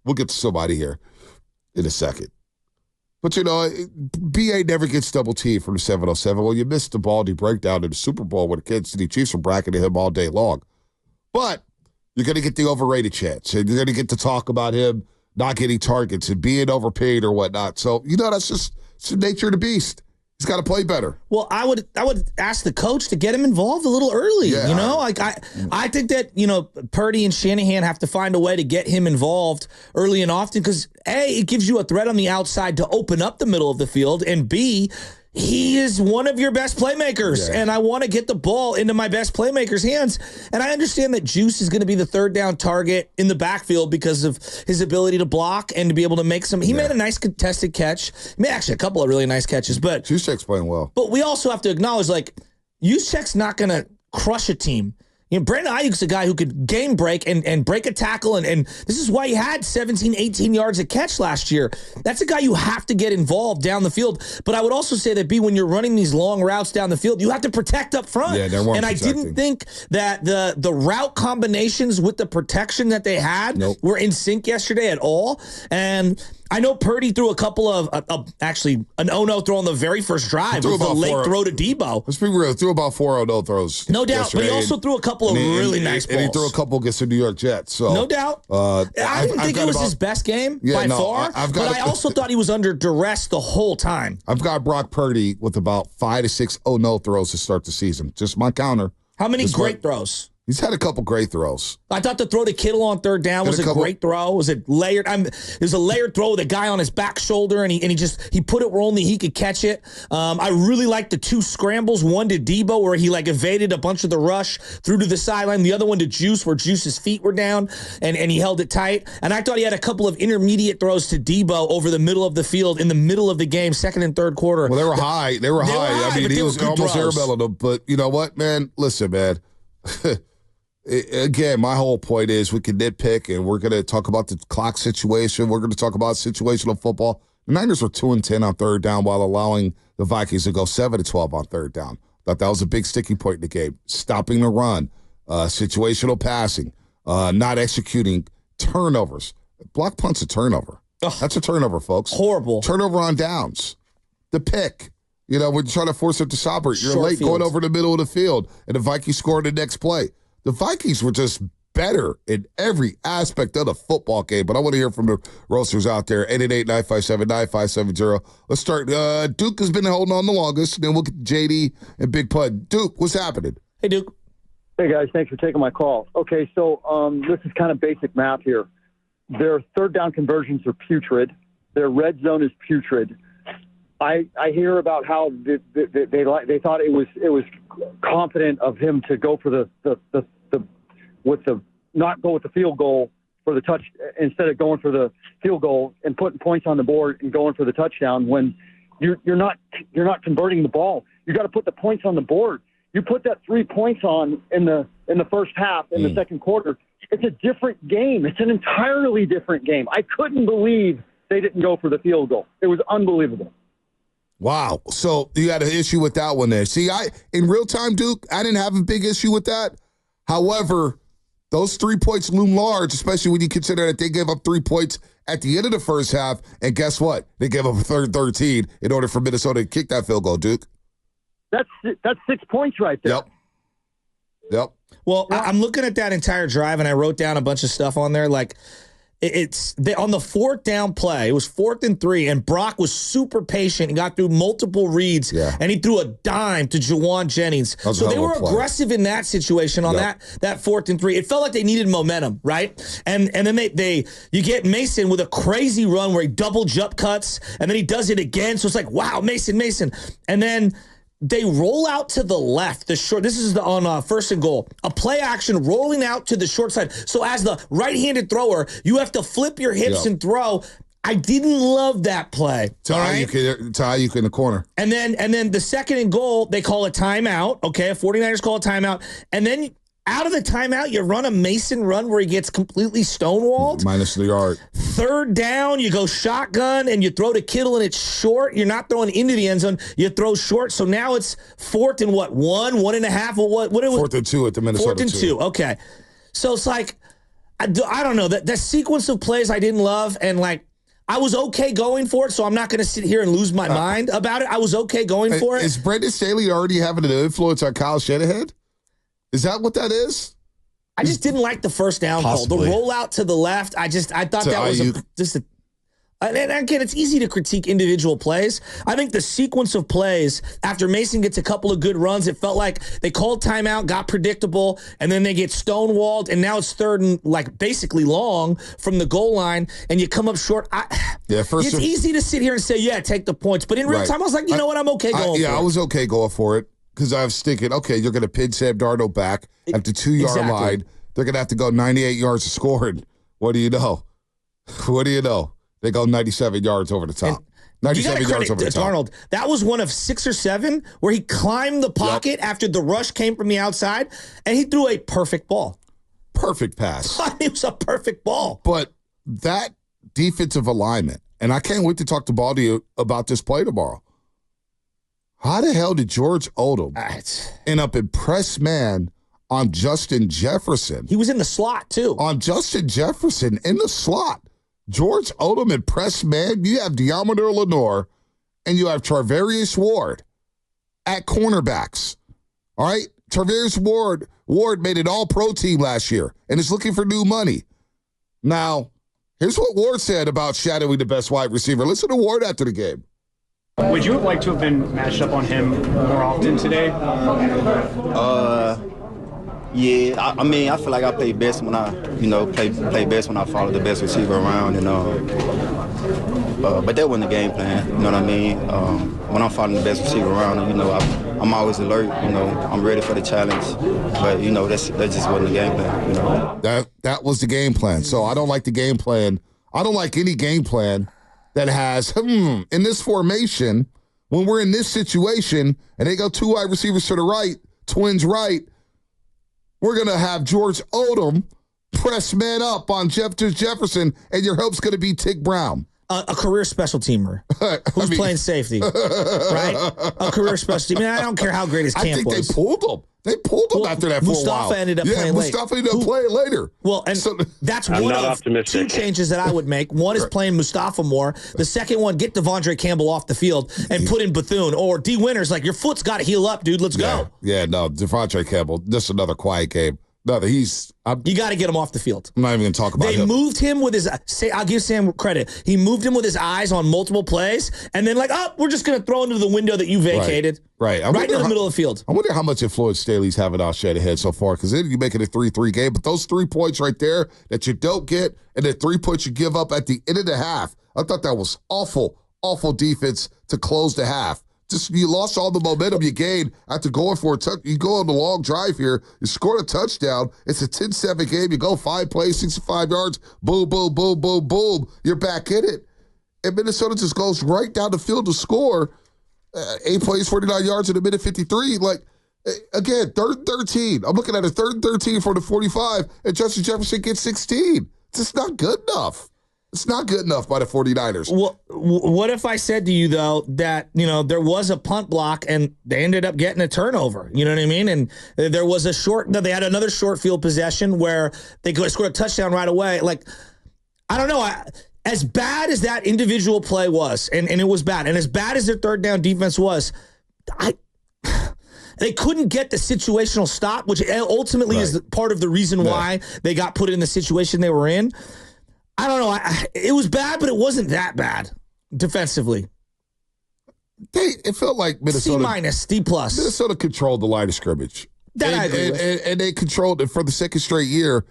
We'll get to somebody here in a second. But, B.A. never gets double teamed from the 707. Well, you missed the baldy breakdown in the Super Bowl where the Kansas City Chiefs were bracketing him all day long. But you're going to get the overrated chance, and you're going to get to talk about him not getting targets and being overpaid or whatnot. So, that's just it's the nature of the beast. He's got to play better. Well, I would ask the coach to get him involved a little early. Yeah. I think that Purdy and Shanahan have to find a way to get him involved early and often because A, it gives you a threat on the outside to open up the middle of the field, and B, he is one of your best playmakers, and I want to get the ball into my best playmaker's hands. And I understand that Juice is going to be the third down target in the backfield because of his ability to block and to be able to make some. He made a nice contested catch. He made actually a couple of really nice catches. But Juszczyk's playing well. But we also have to acknowledge, Juszczyk's not going to crush a team. Brandon Ayuk's a guy who could game break and break a tackle, and this is why he had 17, 18 yards a catch last year. That's a guy you have to get involved down the field. But I would also say that, when you're running these long routes down the field, you have to protect up front. Yeah, they weren't and protecting. I didn't think that the route combinations with the protection that they had were in sync yesterday at all. And I know Purdy threw a couple of, actually, an 0-0 throw on the very first drive with a late throw to Debo. Let's be real. He threw about 4 0 throws. No doubt. But he also threw a couple of really nice balls. And he threw a couple against the New York Jets. So no doubt. I didn't think it was his best game by far, but I also thought he was under duress the whole time. I've got Brock Purdy with about 5 to 6 0-0 throws to start the season. Just my counter. How many great throws? He's had a couple great throws. I thought the throw to Kittle on third down was a great throw. Was it layered? It was a layered throw with a guy on his back shoulder, and he put it where only he could catch it. I really liked the two scrambles. One to Debo where he evaded a bunch of the rush through to the sideline. The other one to Juice where Juice's feet were down and he held it tight. And I thought he had a couple of intermediate throws to Debo over the middle of the field in the middle of the game, second and third quarter. Well, they were high. They were high. I mean, he was almost airbelling them. But you know what, man? Listen, man. Again, my whole point is we can nitpick, and we're going to talk about the clock situation. We're going to talk about situational football. The Niners were 2-10 on third down while allowing the Vikings to go 7-12 on third down. Thought that was a big sticking point in the game. Stopping the run, situational passing, not executing, turnovers. Block punt's a turnover. That's a turnover, folks. Horrible. Turnover on downs. The pick. When you're trying to force it to Saubert, you're late going over the middle of the field, and the Vikings scored the next play. The Vikings were just better in every aspect of the football game. But I want to hear from the roasters out there. 888-957-9570. Let's start. Duke has been holding on the longest. Then we'll get JD and Big Pud. Duke, what's happening? Hey, Duke. Hey, guys. Thanks for taking my call. Okay, so this is kind of basic math here. Their third down conversions are putrid. Their red zone is putrid. I hear about how they thought it was confident of him to go for not go with the field goal for the touch instead of going for the field goal and putting points on the board and going for the touchdown when you're not converting the ball. You got to put the points on the board. You put that 3 points on in the first half in the second quarter. It's a different game. It's an entirely different game. I couldn't believe they didn't go for the field goal. It was unbelievable. Wow. So you had an issue with that one there. See, in real time, Duke, I didn't have a big issue with that. However, those 3 points loom large, especially when you consider that they gave up 3 points at the end of the first half. And guess what? They gave up a third 13 in order for Minnesota to kick that field goal, Duke. That's 6 points right there. Yep. Well, I'm looking at that entire drive, and I wrote down a bunch of stuff on there. On the fourth down play, it was 4th and 3, and Brock was super patient and got through multiple reads, and he threw a dime to Jawan Jennings. So they were aggressive in that situation on that 4th and 3. It felt like they needed momentum, right? And then you get Mason with a crazy run where he double jump cuts, and then he does it again. So it's like, wow, Mason. And then they roll out to the left, the short. This is on 1st and goal. A play action rolling out to the short side. So as the right-handed thrower, you have to flip your hips and throw. I didn't love that play. Ayuk in the corner. And then the 2nd and goal, they call a timeout. Okay, 49ers call a timeout. And then out of the timeout, you run a Mason run where he gets completely stonewalled. Minus the yard. 3rd down, you go shotgun, and you throw to Kittle, and it's short. You're not throwing into the end zone. You throw short. So now it's 4th and 1.5. What it was? 4th and 2 at the Minnesota 4th and 2. Okay. So it's like, I don't know. That sequence of plays I didn't love, and like I was okay going for it, so I'm not going to sit here and lose my mind about it. I was okay going for it. Is Brendan Staley already having an influence on Kyle Shanahan? Is that what that is? I just didn't like the first down Possibly. call. The rollout to the left, I thought that was just a. And again, it's easy to critique individual plays. I think the sequence of plays after Mason gets a couple of good runs, it felt like they called timeout, got predictable, and then they get stonewalled, and now it's third and like basically long from the goal line, and you come up short. It's easy to sit here and say, yeah, take the points. But in real time, I was like, you know what, I'm okay going for it. Yeah, I was okay going for it because I was thinking, okay, you're going to pin Sam Darnold back at the 2-yard line. They're going to have to go 98 yards to score. And what do you know? What do you know? They go 97 yards over the top. 97 yards over the top. Darnold, that was one of 6 or 7 where he climbed the pocket after the rush came from the outside, and he threw a perfect ball. Perfect pass. It was a perfect ball. But that defensive alignment, and I can't wait to talk to Baldy about this play tomorrow. How the hell did George Odom end up in press man on Justin Jefferson? He was in the slot, too. On Justin Jefferson in the slot. George Odom and press man, you have Deommodore Lenoir and you have Tarvarius Ward at cornerbacks. All right? Tarvarius Ward made an all-pro team last year and is looking for new money. Now, here's what Ward said about shadowing the best wide receiver. Listen to Ward after the game. Would you have liked to have been matched up on him more often today? Yeah, I mean, I feel like I play best when I, play best when I follow the best receiver around, but that wasn't the game plan, you know what I mean? When I'm following the best receiver around, I'm always alert, I'm ready for the challenge, but, that just wasn't the game plan, That was the game plan. So I don't like the game plan. I don't like any game plan that has, in this formation, when we're in this situation, and they go 2 wide receivers to the right, twins right, we're going to have George Odom press man up on Jefferson, and your hope's going to be Tick Brown. A career special teamer who's playing safety, right? A career special teamer. I don't care how great his camp was. I think they pulled him. They pulled him after that for a while. Mustafa ended up playing late. Mustafa ended up playing later. Well, and that's one of 2 changes that I would make. One is playing Mustafa more. The second one, get Devondre Campbell off the field and put in Bethune. Or D. Winters, like, your foot's got to heal up, dude. Let's go. Yeah, no, Devondre Campbell, just another quiet game. No, you got to get him off the field. I'm not even going to talk about him. They moved him with his. I'll give Sam credit. He moved him with his eyes on multiple plays, and then we're just going to throw into the window that you vacated. Right in the middle of the field. I wonder how much influence Staley's having on Shanahan so far, because then you make it a 3-3 game, but those 3 points right there that you don't get, and the 3 points you give up at the end of the half, I thought that was awful defense to close the half. Just you lost all the momentum you gained after going for a you go on the long drive here, you scored a touchdown, it's a 10-7 game, you go 5 plays, 65 yards, boom, boom, boom, boom, boom, you're back in it. And Minnesota just goes right down the field to score 8 plays, 49 yards in a minute 53. Like, again, 3rd and 13. I'm looking at a 3rd and 13 for the 45, and Justin Jefferson gets 16. It's just not good enough. It's not good enough by the 49ers. Well, what if I said to you, though, that, there was a punt block and they ended up getting a turnover? You know what I mean? And there was they had another short field possession where they scored a touchdown right away. Like, I don't know. As bad as that individual play was, and it was bad, and as bad as their 3rd down defense was, they couldn't get the situational stop, which ultimately is part of the reason why they got put in the situation they were in. I don't know. It was bad, but it wasn't that bad defensively. It felt like Minnesota. C-, D+. Minnesota controlled the line of scrimmage. That I agree with. And they controlled it for the 2nd straight year.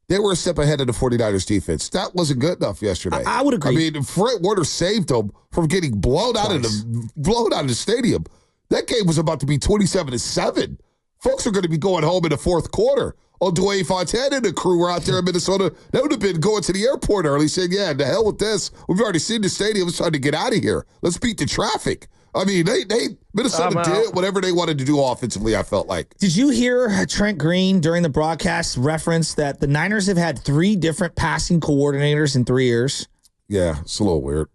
They were a step ahead of the 49ers defense. That wasn't good enough yesterday. I would agree. I mean, Fred Warner saved them from getting blown out of the stadium. That game was about to be 27-7. Folks are going to be going home in the 4th quarter. Dwayne Fontaine and the crew were out there in Minnesota. They would have been going to the airport early saying, yeah, the hell with this. We've already seen the stadium. Let's try to get out of here. Let's beat the traffic. I mean, Minnesota did whatever they wanted to do offensively, I felt like. Did you hear Trent Green during the broadcast reference that the Niners have had 3 different passing coordinators in 3 years? Yeah, it's a little weird.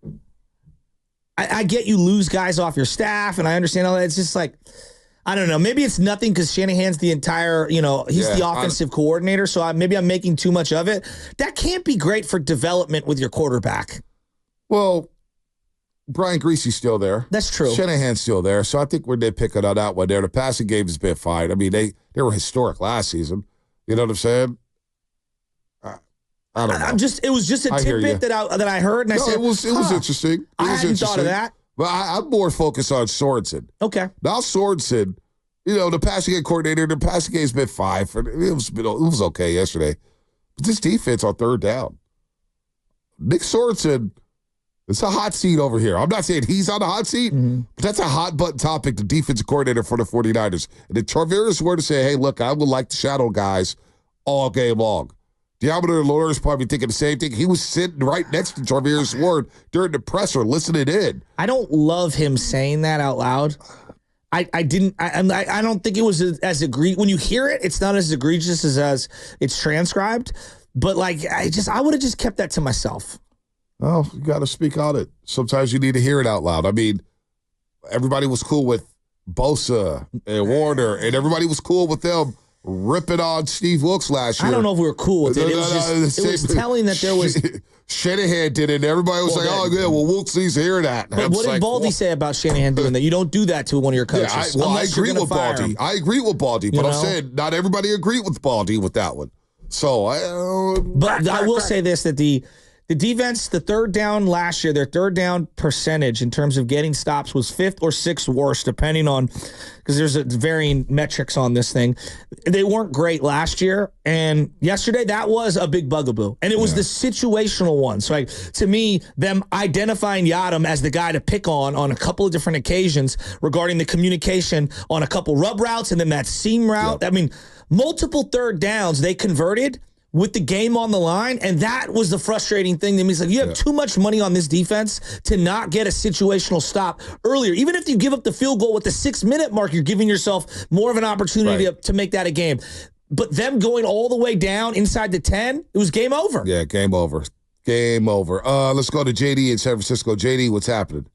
I get you lose guys off your staff, and I understand all that. It's just like, I don't know. Maybe it's nothing because Shanahan's the entire, he's the offensive coordinator. So maybe I'm making too much of it. That can't be great for development with your quarterback. Well, Brian Greasy's still there. That's true. Shanahan's still there. So I think we're nitpicking on that one there. The passing game has been fine. I mean, they were historic last season. You know what I'm saying? I don't know. It was just a tidbit that I heard, and I said, it was interesting. I hadn't thought of that. But I'm more focused on Sorensen. Okay. Now Sorensen, the passing game coordinator, the passing game's been fine. It was okay yesterday. But this defense on third down. Nick Sorensen, it's a hot seat over here. I'm not saying he's on the hot seat, but that's a hot button topic, the defensive coordinator for the 49ers. And if Charvarius were to say, hey, look, I would like to shadow guys all game long. Deommodore Lawrence probably thinking the same thing. He was sitting right next to Charvarius Ward during the presser, listening in. I don't love him saying that out loud. I don't think it was as egregious. When you hear it, it's not as egregious as it's transcribed. But I would have just kept that to myself. Oh, you got to speak on it. Sometimes you need to hear it out loud. I mean, everybody was cool with Bosa and Warner, and everybody was cool with them ripping on Steve Wilkes last year. I don't know if we were cool with it. It was telling that there was... Shanahan did it, and everybody was Wilkes needs to hear that. But what did Baldy say about Shanahan doing that? You don't do that to one of your coaches. Yeah, I agree with Baldy. I agree with Baldy, but I'm saying not everybody agreed with Baldy with that one. So But I will say this, that the defense, the third down last year, their third down percentage in terms of getting stops was 5th or 6th worst, depending on, because there's varying metrics on this thing. They weren't great last year, and yesterday that was a big bugaboo, and it was the situational one. So to me, them identifying Yadam as the guy to pick on a couple of different occasions regarding the communication on a couple rub routes and then that seam route. I mean, multiple third downs they converted with the game on the line, and that was the frustrating thing to me. It's like, you have too much money on this defense to not get a situational stop earlier. Even if you give up the field goal with the 6-minute mark, you're giving yourself more of an opportunity to make that a game. But them going all the way down inside the 10, it was game over. Yeah, game over. Game over. Let's go to JD in San Francisco. JD, what's happening?